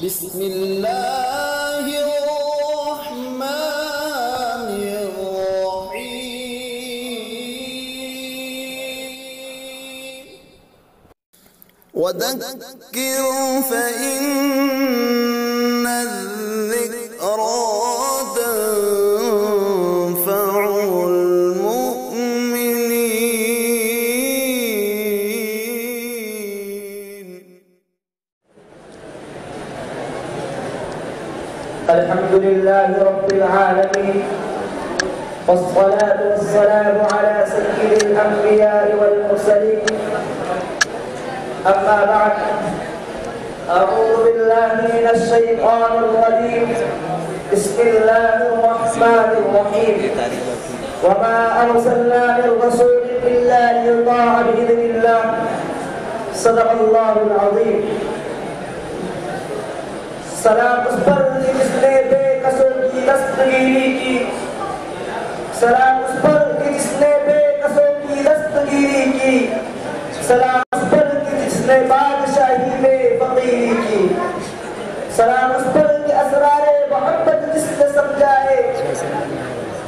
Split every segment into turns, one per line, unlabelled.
بسم الله الرحمن الرحيم وذكر فإن الذكرى تنفع المؤمنين.
الحمد لله رب العالمين، والصلاة والسلام على سيد الأنبياء والمرسلين. أما بعد، أعوذ بالله من الشيطان الرجيم. بسم الله الرحمن الرحيم. وما أرسلنا من رسول إلا ليطاع بإذن الله. صدق الله العظيم. سلام اس پر جس نے بے قصور کی دستگیری کی، سلام اس پر جس نے بے قصور کی دستگیری کی، سلام اس پر جس نے بادشاہی میں فقیری کی، سلام اس پر کہ اسرار محبت جس نے سمجھائے،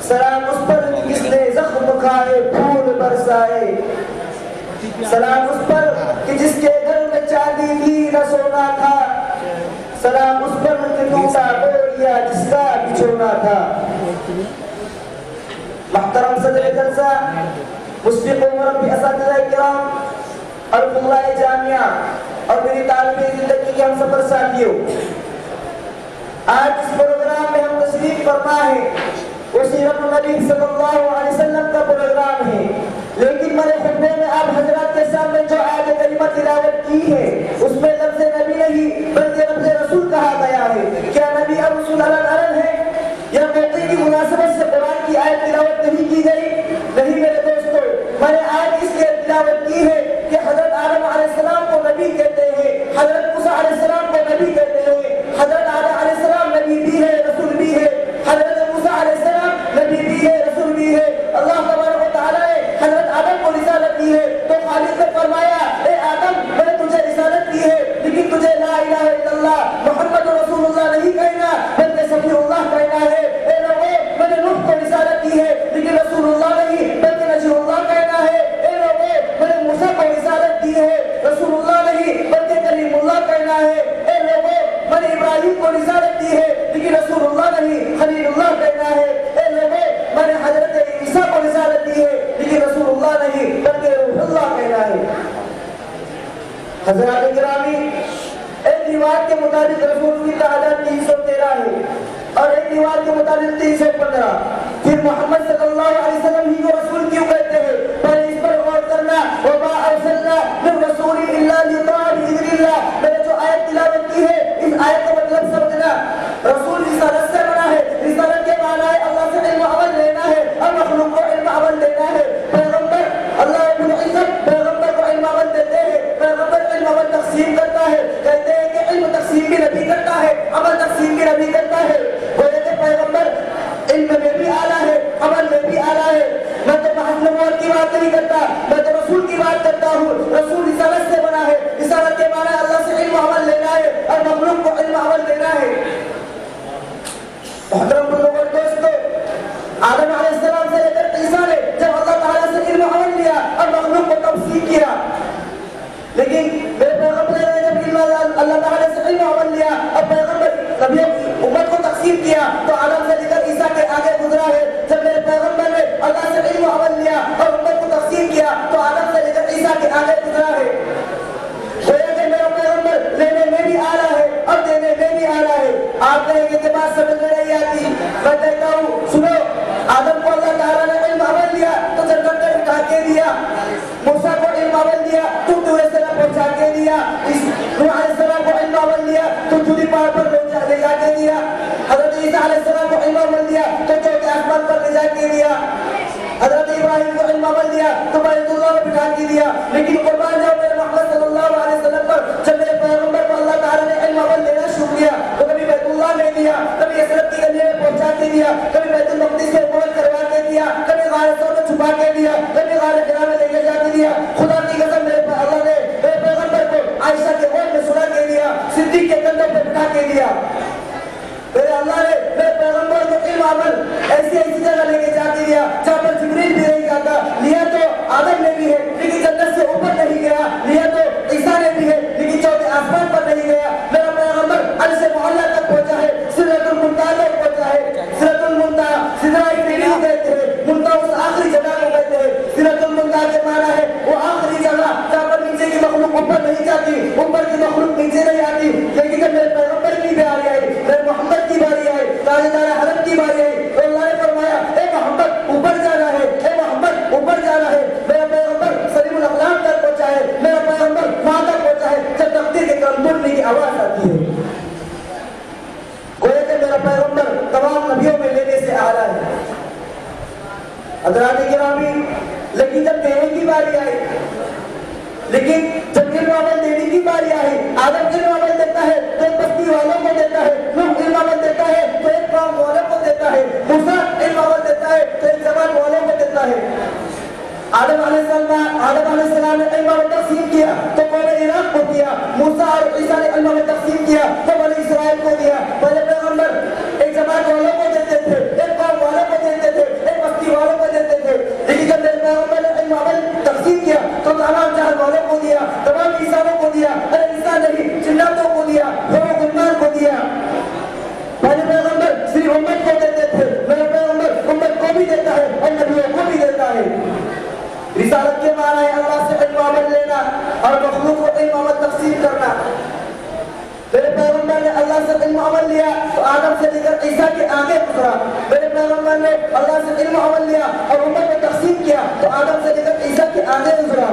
سلام اس پر جس نے زخم کھائے پھول برسائے، سلام اس پر کہ جس کے گھر میں چاندی ہی نہ سونا تھا، سلام اس پر کہ ٹوٹا بوریا جس کا بچھونا تھا۔ محترم صدر جلسہ، مشفق مربی اساتذہ کرام، الفضلاء جامعہ اور میری طالب زندگی کے ہم سفر ساتھیوں، آج اس پروگرام میں ہم تشریف فرما ہے وہ سیرت النبی صلی اللہ علیہ وسلم کا پروگرام ہے، لیکن میرے خطبے میں آپ حضرات کے سامنے جو آیت کریمہ تلاوت کی ہے اس میں لفظ نبی نہیں بلکہ لفظ رسول کہا گیا ہے۔ کیا نبی اور رسول الگ الگ ہے یا موقع کی مناسبت سے قرآن کی آیت تلاوت نہیں کی گئی؟ نہیں میرے دوستو، میں نے آج اس لیے تلاوت کی ہے کہ حضرت آدم علیہ السلام کو نبی کہتے ہیں، حضرت موسیٰ علیہ السلام کو نبی کہتے ہیں، حضرت آدم علیہ السلام نبی بھی ہے رسول بھی ہے، حضرت موسیٰ علیہ السلام نبی بھی ہے رسول بھی ہے۔ اللہ تبارک و تعالیٰ نے حضرت آدم کو رسالت دی ہے تو خالق نے فرمایا اے آدم میں نے تجھے رسالت دی ہے لیکن تجھے لا الہ الا اللہ محمد رسول اللہ نہیں کہنا بلکہ صفی اللہ کہنا ہے۔ اے لوگوں میں نے نوح کو رسالت دی ہے لیکن رسول اللہ نہیں بلکہ نبی اللہ کہنا ہے۔ اے لوگوں میں نے موسیٰ کو رسالت دی ہے رسول اللہ نہیں بلکہ کلیم اللہ کہنا ہے۔ اے لوگوں میں نے ابراہیم کو رسالت دی ہے لیکن رسول اللہ نہیں خلیل اللہ کہنا ہے۔ اے لوگوں میں نے حضرت عیسیٰ کو رسالت دی ہے لیکن رسول اللہ نہیں بلکہ روح اللہ کہنا ہے۔ حضرات اکرامی، ایک روایت کے مطابق رسول کی تعداد 313 ہے اور ایک روایت کے مطابق 315۔ پھر محمد صلی اللہ علیہ وسلم ہی کو رسول کیوں کہتے ہیں؟ پہلے اس پر غور کرنا۔ وما ارسلنا من رسول الا ليطاع باذن الله۔ میں نے جو آیت تلاوت کی ہے اس آیت کا مطلب سمجھنا۔ رسول رسالت سے بنا ہے، رسالت کے معنی ہے اللہ سے علم عمل لینا ہے اور مخلوق کو علم عمل دینا ہے۔ پیغمبر اللہ رب العزت پیغمبر کو علم عمل دیتے ہیں، پیغمبر علم عمل تقسیم کرتا ہے، کہتے ہیں کہ علم تقسیم بھی نبی کرتا ہے، عمل تقسیم بھی نبی کرتا ہے۔ گویا کہ پیغمبر علم میں بھی اعلیٰ ہے، عمل میں بھی اعلیٰ ہے۔ میں تو محض نبوت کی بات نہیں کرتا، میں تو رسول کی بات کرتا ہوں۔ رسول رسالت سے بنا ہے، رسالت کے معنی اللہ سے علم عمل لینا ہے اور مخلوق کو علم عمل دینا ہے۔ محترم بزرگوں دوستو، آدم علیہ السلام سے لے کر عیسیٰ نے جب اللہ تعالیٰ سے علم عمل لیا اور مخلوق کو تفسیر کیا، لیکن میرے پیغمبر نے جب اللہ تعالیٰ سے علم عمل لیا اور پیغمبر نبی امت کو تقسیم کیا تو آدم سے لے کر عیسیٰ کے آگے گزرا ہے۔ جب میرے پیغمبر نے اللہ سے علم عمل لیا اور امت کو تقسیم کیا تو آدم سے لے کر عیسیٰ کے آگے گزرا ہے۔ گویا کہ میرا پیغمبر لینے میں بھی اعلیٰ ہے اور دینے میں بھی اعلیٰ ہے۔ آپ کہیں گے کہ بات سمجھ میں نہیں آتی، میں کہتا ہوں سنو، آدم کو اللہ تعالیٰ نے علم عمل دیا تو جنت میں بٹھا کے دیا، موسیٰ کو علم عمل دیا تو طور سینا پہنچا کے دیا، نوح علیہ السلام کو علم عمل دیا تو جوڑی پہاڑ پر لے جا کے دیا، حضرت عیسیٰ علیہ السلام کو علم عمل دیا تو چوتھے آسمان پر لے جا کے دیا، حضرت ابراہیم کو علم عمل دیا تو بیت اللہ میں بٹھا کے دیا۔ لیکن قربان جاؤ میرے محمد صلی اللہ علیہ وسلم پر جب میرے پیغمبر کو اللہ تعالیٰ نے علم عمل دینا شروع کیا تو کبھی بیت اللہ میں دیا، کبھی یثرب کی گلی میں پہنچا کے دیا، کبھی بیت المقدس سے عبور کروا کے دیا، کبھی غار ثور میں چھپا کے دیا، کبھی غار حرا میں لے کے جا کے دیا۔ خدا کی قسم میرے اللہ نے میرے پیغمبر کو عائشہ کے گود میں سلا کے دیا، صدیق کے کندھوں پر اکٹھا کے دیا. میرے اللہ نے میرے پیغمبر کو علم عمل ایسی جگہ لے کے جا کے دیا جہاں پر جبریل بھی نہیں جاتا. لیا تو آدم نے بھی ہے لیکن جنت سے اوپر نہیں گیا. لیا تو عیسیٰ نے بھی ہے لیکن چوتھے آسمان پر نہیں گیا. میرا پیغمبر عرش معلیٰ تک پہنچا ہے, سدرۃ المنتہا تک پہنچا ہے. سدرۃ المنتہا سدرہ کو کہتے ہیں, منتہا اس آخری جگہ کو کہتے ہیں. سدرۃ المنتہا کے معنی ہے وہ آخری جگہ جہاں پر نیچے کی مخلوق اوپر نہیں جاتی, اوپر کی مخلوق نیچے نہیں آتی. لیکن جب میرے پیغمبر کی باری آئی, میرے محمد کی باری آئی, تاجدار حرم کی باری آئی, تو اللہ نے فرمایا اے محمد اوپر جانا ہے, اے محمد اوپر جانا ہے. میرا پیغمبر سلیم الاقلام تک پہنچا ہے, میرا پیغمبر وہاں تک پہنچا ہے جب تقدیر کے کلم بولنے کی آواز آتی ہے. گویا کہ میرا پیغمبر تمام نبیوں میں لینے سے اعلیٰ ہے. حضرات گرامی, لیکن جب دینے کی باری آئی, لیکن جب علم عمل دینے کی باری آئی, آدم علم عمل دیتا ہے تو ایک بستی والوں کو دیتا ہے, نوح علم عمل دیتا ہے تو ایک قوم والوں کو دیتا ہے, موسیٰ علم عمل دیتا ہے تو ایک زبان والوں کو دیتا ہے. آدم علیہ السلام نے علم عمل تقسیم کیا تو قوم عراق کو دیا. موسیٰ اور عیسیٰ نے علم عمل تقسیم کیا تو بنی اسرائیل کو دیا. پہلے پیغمبر ایک زبان والوں کو دیتے تھے, ایک قوم والوں کو دیتے تھے, ایک بستی والوں کو دیتے تھے. لیکن جب میرے پیغمبر نے علم عمل تقسیم کیا تو تمام جہان والوں کو دیا, تمام انسانوں کو دیا. ارے انسان نہیں, جناتوں کو دیا, غلمان کو دیا. پہلے پیغمبر صرف امت کو دیتے تھے, میرا پیغمبر امت کو بھی دیتا ہے اور نبیوں کو بھی دیتا ہے. رسالت کے معنی ہے اللہ سے علم عمل لینا اور مخلوق کو علم عمل تقسیم کرنا. میرے پیغمبر نے اللہ سے علم عمل لیا تو آدم سے لے کر عیسیٰ کے آگے گزرا. میرے پیغمبر نے اللہ سے علم عمل لیا اور امت میں تقسیم کیا تو آدم سے لے کر عیسیٰ کے آگے گزرا.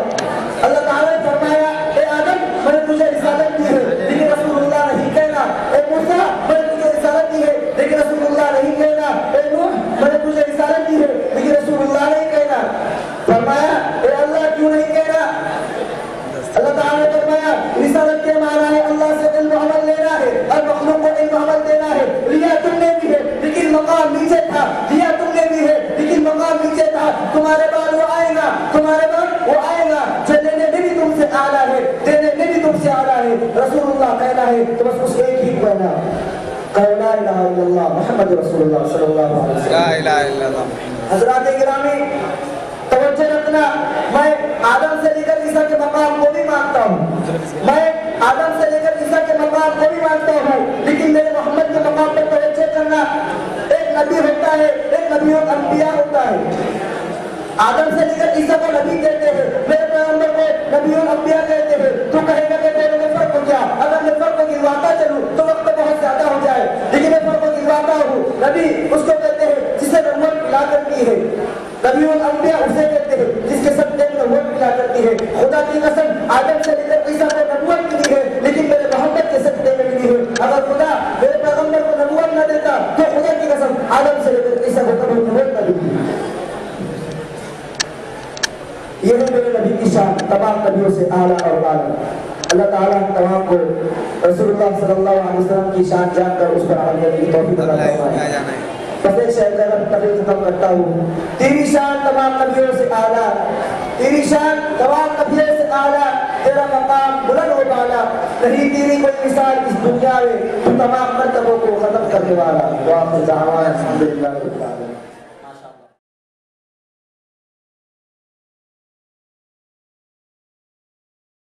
اللہ تعالیٰ نے فرمایا اے آدم میں نے تجھے رسالت دی ہے لیکن رسول اللہ نہیں کہنا. اے موسیٰ میں نے تجھے رسالت دی ہے لیکن رسول اللہ نہیں کہنا. اے نوح میں نے تجھے رسالت دی ہے لیکن رسول اللہ نہیں کہنا. فرمایا اے اللہ کیوں نہیں کہنا؟ اللہ تعالیٰ نے فرمایا رسالت کے معنی ہے اللہ سے علم عمل لینا ہے اور مخلوق کو علم عمل دینا ہے. لیا تم نے بھی ہے لیکن مقام نیچے تھا, لیا تم نے بھی ہے لیکن مقام نیچے تھا. تمہارے بعد وہ آئے گا, تمہارے بعد وہ آئے گا جو لینے میں بھی تم سے اعلیٰ ہے, دینے میں بھی تم سے اعلیٰ ہے. رسول اللہ کہنا ہے تو بس اس ایک ہی کہنا, قول لا الہ الا اللہ محمد رسول اللہ صلی اللہ علیہ وسلم.
لا الہ الا اللہ.
حضرات گرامی توجہ رکھنا, میں آدم سے لے کر عیسیٰ کے مقام کو بھی مانتا ہوں, میں آدم سے لے کر عیسیٰ کے مقام کو بھی مانتا ہوں, لیکن میرے محمد کے مقام پر توجہ کرنا. ایک نبی ہوتا ہے, ایک نبی اور انبیاء ہوتا ہے. آدم سے لے کر عیسیٰ کو نبی کہتے ہیں, میرے پیغمبر کو نبی اور انبیاء کہتے ہیں. تو کہے گا کہ دونوں میں فرق ہو کیا؟ اگر میں فرق کو گنواتا چلوں تو وقت بہت زیادہ ہو جائے, لیکن میں فرق کو گنواتا ہوں. نبی اس کو کہتے ہیں جسے نبوت ملا کرتی ہے, نبی اور انبیاء اسے کہتے ہیں جس کے سب دل نبوت ملا کرتی ہے. خدا کی قسم آدم سے لے کر عیسیٰ کو نبوت ملی ہے لیکن میرے محمد کے سجدے میں ملی ہے. اگر خدا میرے پیغمبر کو نبوت نہ دیتا تو خدا کی قسم آدم سے لے کر عیسیٰ کو کبھی نبوت نہ ملی. یہ ہے میرے نبی کی شان, تمام نبیوں سے اعلیٰ اور اعلیٰ. اللہ تعالیٰ تمام کو رسول اللہ صلی اللہ علیہ وسلم کی شان جان کر اس پر عمل کرنے کی توفیق عطا فرمائے. بس ایک شہر کا تقریر ختم کرتا ہوں. تیری شان تمام نبیوں سے اعلیٰ, تیری شان تمام نبیوں سے اعلیٰ, تیرا مقام بلند و بالا, نہیں تیری کوئی مثال اس دنیا میں, تو تمام مرتبوں کو ختم کرنے والا. وآخر دعوانا الحمدللہ رب العالمین.